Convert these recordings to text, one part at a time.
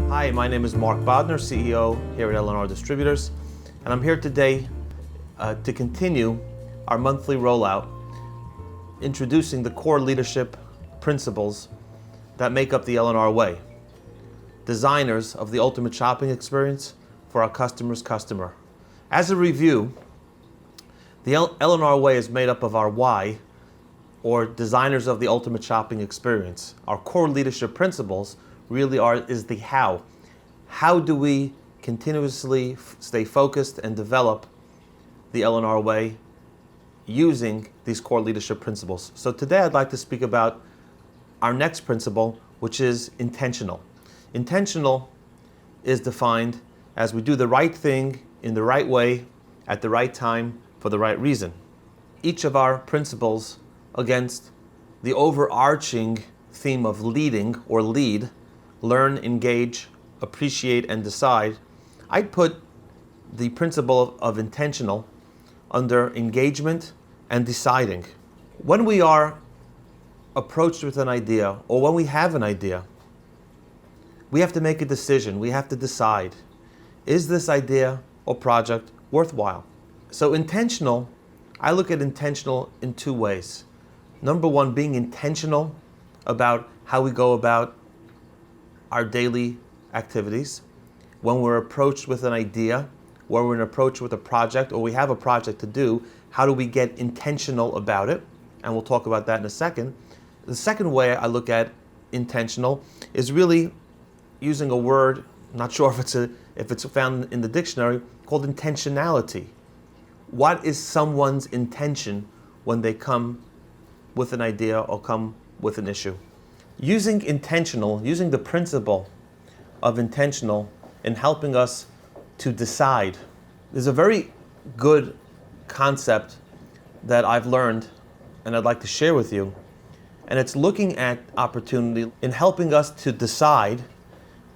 Hi, my name is Mark Bodner, CEO here at L&R Distributors, and I'm here today to continue our monthly rollout, introducing the core leadership principles that make up the L&R Way, designers of the ultimate shopping experience for our customer's customer. As a review, the L&R Way is made up of our why, or designers of the ultimate shopping experience. Our core leadership principles really is the how. How do we continuously stay focused and develop the L&R Way using these core leadership principles? So today I'd like to speak about our next principle, which is intentional. Intentional is defined as we do the right thing in the right way at the right time for the right reason. Each of our principles against the overarching theme of leading or lead, learn, engage, appreciate, and decide, I'd put the principle of intentional under engagement and deciding. When we are approached with an idea, or when we have an idea, we have to make a decision. We have to decide, is this idea or project worthwhile? So intentional, I look at intentional in two ways. Number one, being intentional about how we go about our daily activities. When we're approached with an idea, when we're approached with a project, or we have a project to do, how do we get intentional about it? And we'll talk about that in a second. The second way I look at intentional is really using a word, not sure if it's found in the dictionary, called intentionality. What is someone's intention when they come with an idea or come with an issue? Using the principle of intentional in helping us to decide. There's a very good concept that I've learned and I'd like to share with you. And it's looking at opportunity in helping us to decide,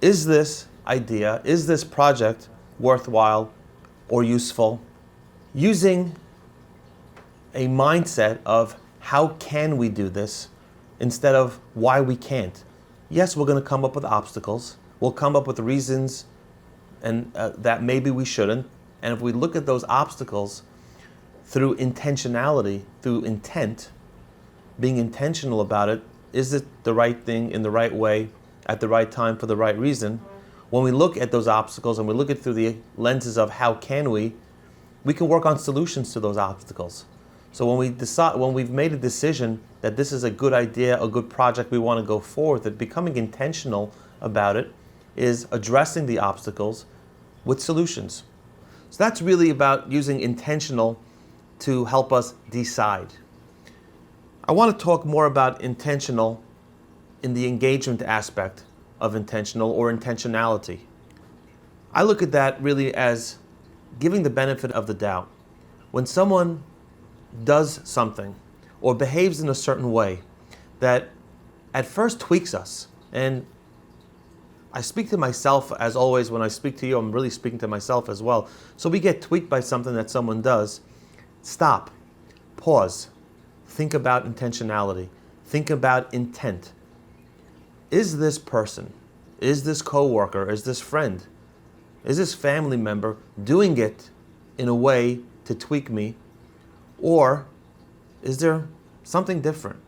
is this idea, is this project worthwhile or useful? Using a mindset of how can we do this instead of why we can't. Yes, we're going to come up with obstacles. We'll come up with reasons and that maybe we shouldn't. And if we look at those obstacles through intentionality, through intent, being intentional about it, is it the right thing in the right way at the right time for the right reason? When we look at those obstacles and we look at it through the lenses of how can we can work on solutions to those obstacles. So when we've made a decision that this is a good idea, a good project we want to go forward, that becoming intentional about it is addressing the obstacles with solutions. So that's really about using intentional to help us decide. I want to talk more about intentional in the engagement aspect of intentional or intentionality. I look at that really as giving the benefit of the doubt. When someone does something or behaves in a certain way that at first tweaks us, and I speak to myself as always, when I speak to you, I'm really speaking to myself as well. So we get tweaked by something that someone does. Stop, pause, think about intentionality, think about intent. Is this person, is this coworker, is this friend, is this family member doing it in a way to tweak me, or is there something different?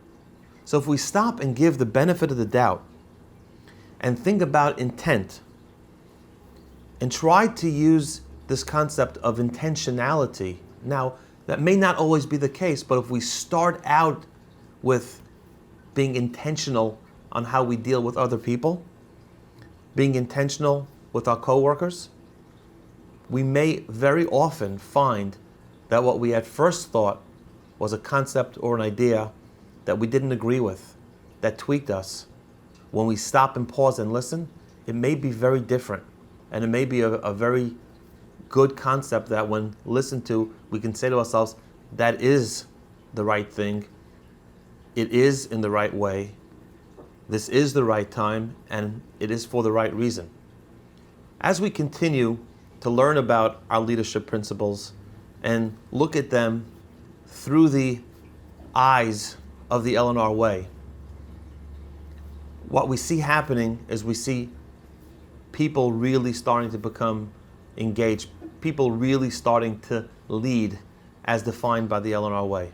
So if we stop and give the benefit of the doubt and think about intent and try to use this concept of intentionality. Now, that may not always be the case, but if we start out with being intentional on how we deal with other people, being intentional with our coworkers, we may very often find that what we at first thought was a concept or an idea that we didn't agree with, that tweaked us. When we stop and pause and listen, it may be very different. And it may be a very good concept that when listened to, we can say to ourselves, that is the right thing. It is in the right way. This is the right time, and it is for the right reason. As we continue to learn about our leadership principles and look at them through the eyes of the L&R Way, what we see happening is we see people really starting to become engaged, people really starting to lead as defined by the L&R Way.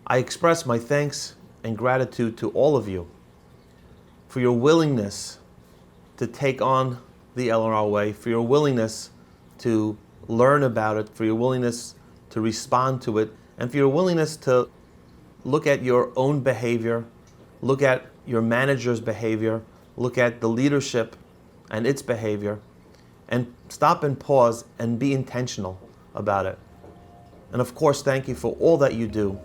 I express my thanks and gratitude to all of you for your willingness to take on the L&R Way, for your willingness to learn about it, for your willingness to respond to it, and for your willingness to look at your own behavior, look at your manager's behavior, look at the leadership and its behavior, and stop and pause and be intentional about it. And of course, thank you for all that you do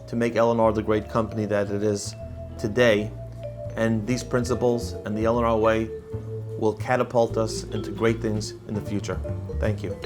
to make L&R the great company that it is today. And these principles and the L&R Way will catapult us into great things in the future. Thank you.